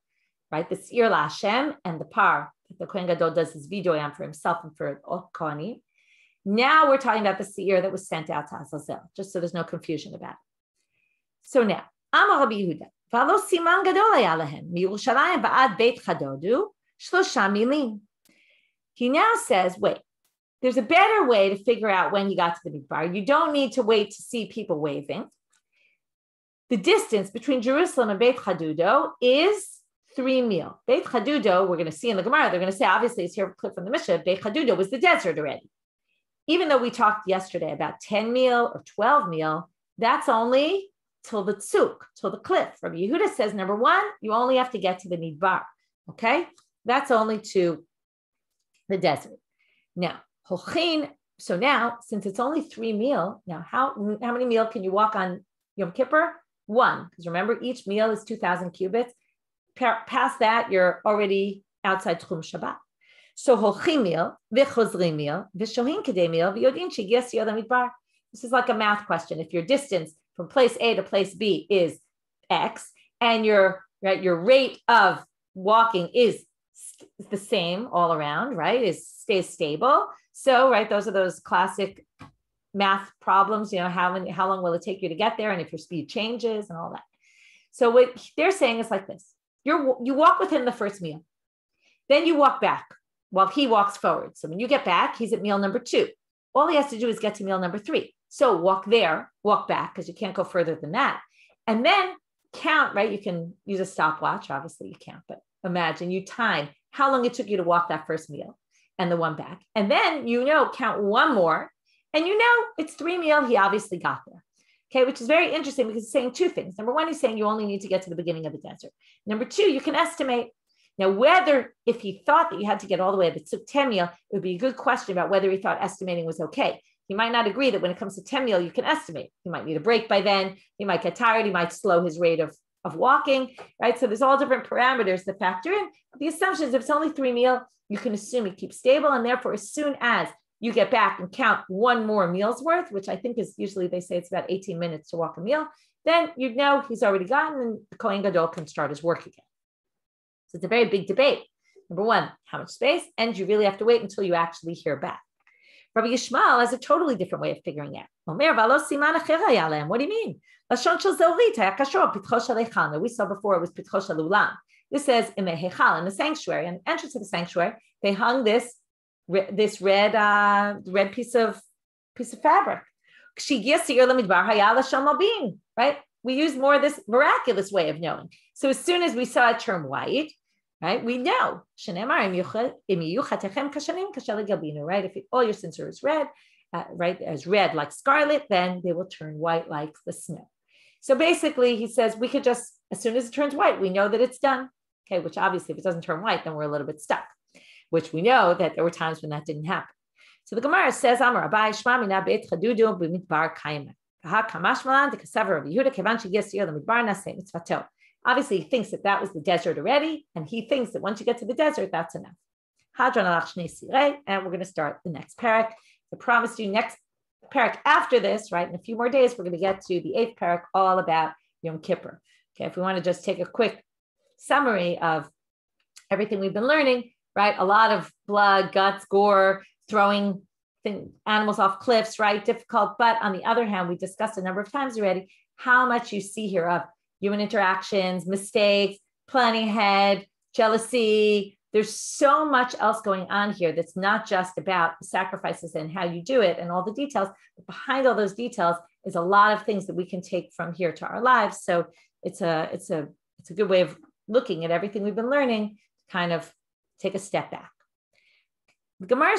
right? The seir la Hashem and the par that the Kohen Gadol does his vidoy on for himself and for all Kohanim. Now we're talking about the seir that was sent out to Azazel, just so there's no confusion about it. So now, Amar Rabbi Yehuda, v'alo siman gadol haya lahem, miyerushalayim va'ad beit chadodu, shlosha milim. He now says, wait, there's a better way to figure out when he got to the midbar. You don't need to wait to see people waving. The distance between Jerusalem and Beit Chadudo is 3 mil. Beit Chadudo, we're going to see in the Gemara, they're going to say, obviously, it's here from the Mishnah, Beit Chadudo was the desert already. Even though we talked yesterday about 10 mil or 12 mil, that's only till the tzuk, till the cliff. Rabbi Yehuda says, number one, you only have to get to the midbar, okay? That's only to the desert. Now, so now, since it's only 3 mil, now how many mil can you walk on Yom Kippur? 1, because remember, each meal is 2,000 cubits. Past that, you're already outside Tchum Shabbat. So holchim mil, v'chozrim mil, v'shohin kedei mil, v'yodin shegias yodam midbar. This is like a math question. If your distance from place A to place B is X, and your rate of walking is the same all around, right? Stays stable. So, right, those are those classic math problems. How long will it take you to get there, and if your speed changes and all that. So what they're saying is like this: you walk with him the first meal, then you walk back while he walks forward. So when you get back, he's at meal number 2. All he has to do is get to meal number 3. So walk there, walk back, because you can't go further than that. And then count, right? You can use a stopwatch. Obviously you can't, but imagine you time how long it took you to walk that first meal and the one back. And then, count one more, and it's 3 meal. He obviously got there. Okay, which is very interesting because he's saying 2 things. Number one, he's saying you only need to get to the beginning of the desert. Number 2, you can estimate. Now, if he thought that you had to get all the way to the 10 meal, it would be a good question about whether he thought estimating was okay. He might not agree that when it comes to 10 meal, you can estimate. He might need a break by then. He might get tired. He might slow his rate of of walking, right? So there's all different parameters that factor in. The assumption is if it's only 3 meals, you can assume it keeps stable. And therefore, as soon as you get back and count one more meal's worth, which I think is usually they say it's about 18 minutes to walk a meal, then you'd know he's already gotten and the Kohen Gadol can start his work again. So it's a very big debate. Number one, how much space? And you really have to wait until you actually hear back. Rabbi Yishmael has a totally different way of figuring out. What do you mean? We saw before it was pitcho shel ulam. This says in the hechal, in the sanctuary, in the entrance of the sanctuary, they hung this red piece of fabric. Right? We use more of this miraculous way of knowing. So as soon as we saw it turn white, right, we know. Right? If all your sins are as red, right, as red like scarlet, then they will turn white like the snow. So basically, he says we could just, as soon as it turns white, we know that it's done. Okay, which obviously, if it doesn't turn white, then we're a little bit stuck, which we know that there were times when that didn't happen. So the Gemara says, Amar Abai Shmamina Beit Chadudu B'Midbar Kaimek. Obviously, he thinks that was the desert already, and he thinks that once you get to the desert, that's enough. And we're going to start the next parak. I promised you next parak after this, right? In a few more days, we're going to get to the 8th parak, all about Yom Kippur. Okay, if we want to just take a quick summary of everything we've been learning, right? A lot of blood, guts, gore, throwing animals off cliffs, right? Difficult. But on the other hand, we discussed a number of times already how much you see here of human interactions, mistakes, planning ahead, jealousy. There's so much else going on here that's not just about the sacrifices and how you do it and all the details, but behind all those details is a lot of things that we can take from here to our lives. So it's a good way of looking at everything we've been learning, kind of take a step back. The Gemara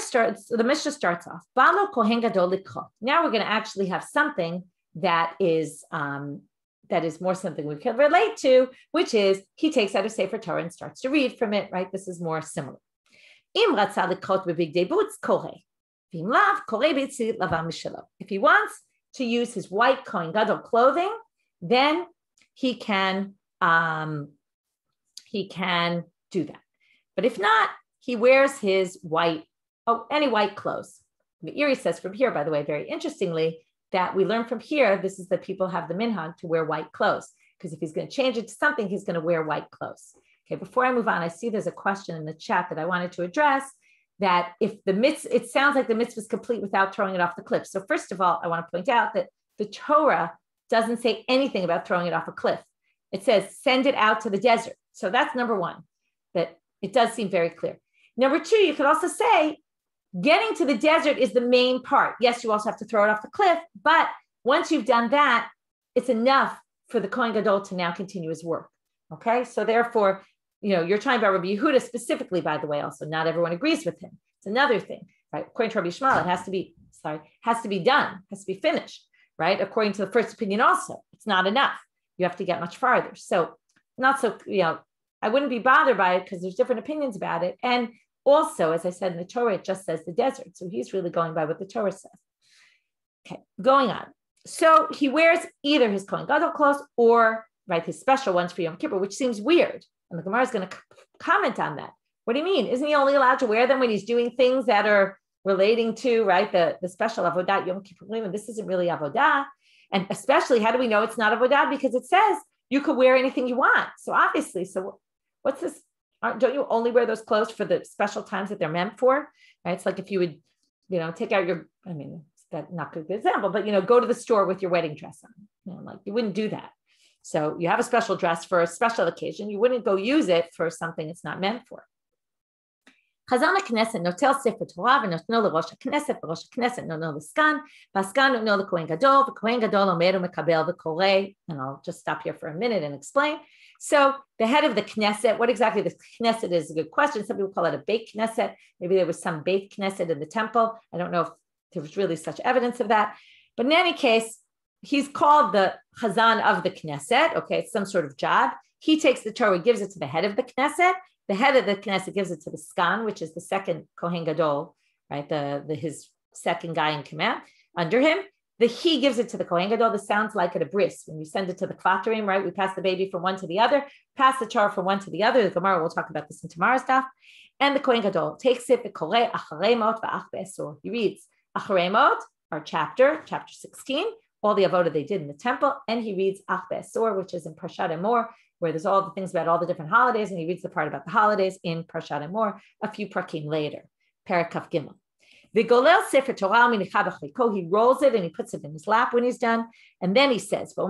the Mishnah starts off. Now we're going to actually have something that is more something we can relate to, which is he takes out a Sefer Torah and starts to read from it, right? This is more similar. If he wants to use his white Kohen Gadol clothing, then he can do that. But if not, he wears his any white clothes. The Erie says from here, by the way, very interestingly, that we learn from here, this is that people have the minhag to wear white clothes, because if he's going to change it to something, he's going to wear white clothes. Okay, before I move on, I see there's a question in the chat that I wanted to address, that if it sounds like the mitzvah is complete without throwing it off the cliff. So first of all, I want to point out that the Torah doesn't say anything about throwing it off a cliff. It says, send it out to the desert. So that's number one, that it does seem very clear. Number two, you could also say, getting to the desert is the main part. Yes, you also have to throw it off the cliff, but once you've done that, it's enough for the Kohen Gadol to now continue his work. Okay, so therefore, you're talking about Rabbi Yehuda specifically, by the way, also not everyone agrees with him. It's another thing, right? According to Rabbi Yishmael, it has to be done, has to be finished, right? According to the first opinion also, it's not enough. You have to get much farther. So I wouldn't be bothered by it because there's different opinions about it. And also, as I said in the Torah, it just says the desert. So he's really going by what the Torah says. Okay, going on. So he wears either his Kohen Gadol clothes or, right, his special ones for Yom Kippur, which seems weird. And the Gemara is going to comment on that. What do you mean? Isn't he only allowed to wear them when he's doing things that are relating to, right, the special avodah Yom Kippur? And this isn't really avodah. And especially, how do we know it's not avodah? Because it says you could wear anything you want. So obviously, what's this? Don't you only wear those clothes for the special times that they're meant for? Right? It's like if you would, take out that's not a good example, but, go to the store with your wedding dress on. Like you wouldn't do that. So you have a special dress for a special occasion. You wouldn't go use it for something it's not meant for. Chazan HaKnesset notel Sefer Torah v'notno l'rosh HaKnesset v'rosh HaKnesset notno l'skan v'askan notno l'Kohen Gadol v'Kohen Gadol omer u'mekabel v'koreh. And I'll just stop here for a minute and explain. So the head of the Knesset, what exactly the Knesset is a good question. Some people call it a Beit Knesset. Maybe there was some Beit Knesset in the temple. I don't know if there was really such evidence of that. But in any case, he's called the Chazan of the Knesset. Okay, it's some sort of job. He takes the Torah, gives it to the head of the Knesset. The head of the Knesset gives it to the Skan, which is the second Kohen Gadol, right? His second guy in command under him. he gives it to the Kohen Gadol. This sounds like at a bris when you send it to the kvatrim, right? We pass the baby from one to the other, pass the Torah from one to the other. The Gemara, we'll talk about this in tomorrow's daf. And the Kohen Gadol takes it, he reads Acharei Mot, our chapter 16, all the avodah they did in the temple, and he reads Ach Be'asor, which is in Parshat Emor, where there's all the things about all the different holidays, and he reads the part about the holidays in Parshat Emor a few prakim later, Perek Kaf Gimel. The Golel Sefer Torah Minicha B'Chayko, he rolls it and he puts it in his lap when he's done, and then he says, there's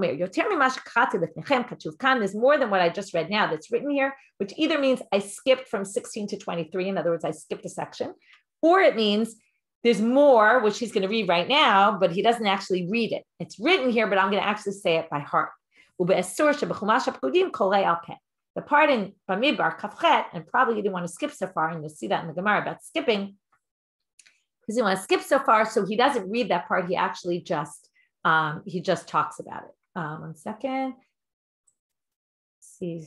more than what I just read now that's written here, which either means I skipped from 16 to 23, in other words, I skipped a section, or it means there's more, which he's going to read right now, but he doesn't actually read it. It's written here, but I'm going to actually say it by heart. The part in Bamidbar, Kafchet, and probably you didn't want to skip so far, and you'll see that in the Gemara about skipping, because he wants to skip so far, so he doesn't read that part. He actually just talks about it. 1 second. See,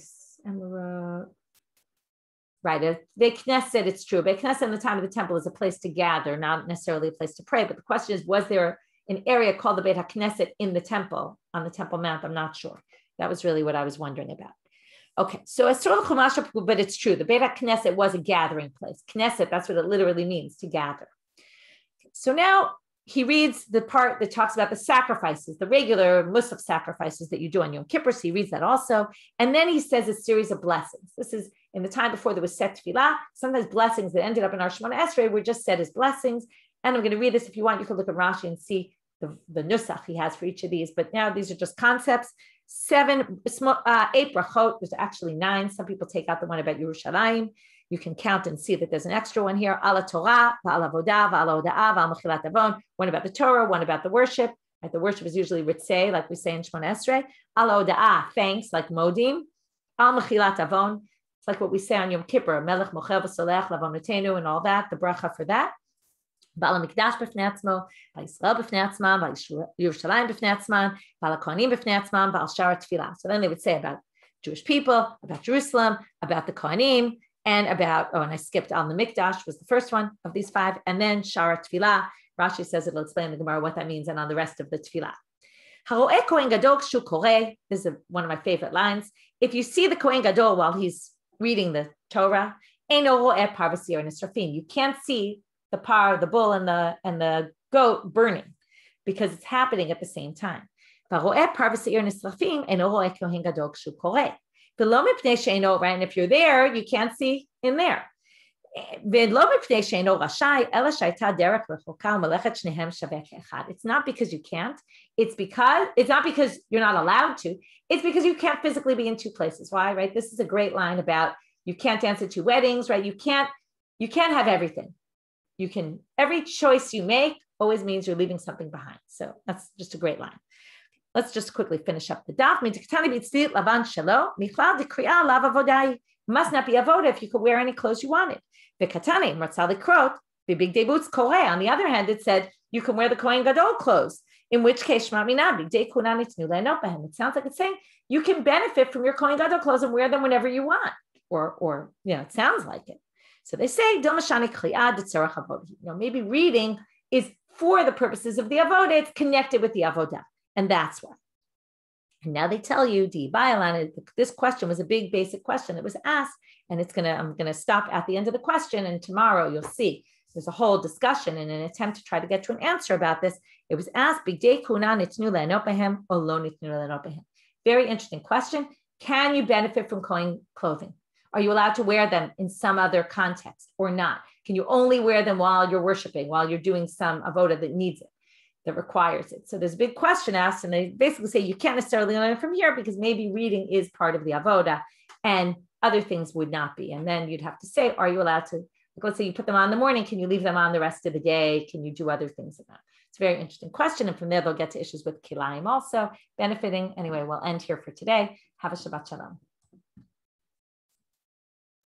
right, Beit Knesset, it's true. Beit Knesset in the time of the temple is a place to gather, not necessarily a place to pray. But the question is, was there an area called the Beit HaKnesset in the temple, on the Temple Mount? I'm not sure. That was really what I was wondering about. Okay, so but it's true. The Beit HaKnesset was a gathering place. Knesset, that's what it literally means, to gather. So now he reads the part that talks about the sacrifices, the regular Musaf sacrifices that you do on Yom Kippur. So he reads that also. And then he says a series of blessings. This is in the time before there was set tefillah. Sometimes blessings that ended up in our Shemona Esrei were just said as blessings. And I'm going to read this. If you want, you can look at Rashi and see the nusach he has for each of these. But now these are just concepts. 8 brachot. There's actually 9. Some people take out the one about Yerushalayim. You can count and see that there's an extra one here. Ala Torah, Va'al Avodah, Va'al Hoda'ah, Va'al Mechilat Avon. One about the Torah, one about the worship. Right? The worship is usually ritzei, like we say in Shemona Esrei. Ala Hoda'ah, thanks, like modim. Al Mechilat Avon. It's like what we say on Yom Kippur, Melech Mochel V'Solech, Lavonotenu, and all that, the bracha for that. Ba'al HaMikdash b'fnei atzmo, Ba'Yisrael b'fnei atzman, Ba'Yerushalayim b'fnei atzman, Ba'al HaKohanim b'fnei atzman, Ba'al Shara Tefillah. So then they would say about Jewish people, about Jerusalem, about the Kohanim, and about, and I skipped on the Mikdash was the first one of these 5, and then Shara Tefillah. Rashi says it'll explain in the Gemara what that means, and on the rest of the Tefillah. Haro'eh Kohen Gadol Kshu Koreh. This is one of my favorite lines. If you see the Kohen Gadol while he's reading the Torah, Eino ro'eh par v'sir nisrafim. You can't see the par, the bull, and the goat burning because it's happening at the same time. Haro'eh par v'sir nisrafim Eino ro'eh Kohen Gadol Kshu Koreh. Right? And if you're there, you can't see in there. It's not because you can't. It's not because you're not allowed to. It's because you can't physically be in 2 places. Why? Right? This is a great line about you can't dance at 2 weddings. Right? You can't have everything. Every choice you make always means you're leaving something behind. So that's just a great line. Let's just quickly finish up the daf. Must not be avoda if you could wear any clothes you wanted. On the other hand, it said you can wear the Kohen Gadol clothes, in which case it sounds like it's saying you can benefit from your Kohen Gadol clothes and wear them whenever you want, or it sounds like it. So they say maybe reading is for the purposes of the avoda. It's connected with the avodah. And that's why. And now they tell you, this question was a big basic question that was asked, and I'm gonna stop at the end of the question, and tomorrow you'll see there's a whole discussion in an attempt to try to get to an answer about this. It was asked, very interesting question. Can you benefit from Kohen clothing? Are you allowed to wear them in some other context or not? Can you only wear them while you're worshiping, while you're doing some avoda that needs it, that requires it? So there's a big question asked, and they basically say you can't necessarily learn it from here because maybe reading is part of the avoda and other things would not be. And then you'd have to say, are you allowed to, let's say you put them on in the morning, can you leave them on the rest of the day? Can you do other things with them? It's a very interesting question. And from there, they'll get to issues with kilayim also benefiting. Anyway, we'll end here for today. Have a Shabbat Shalom.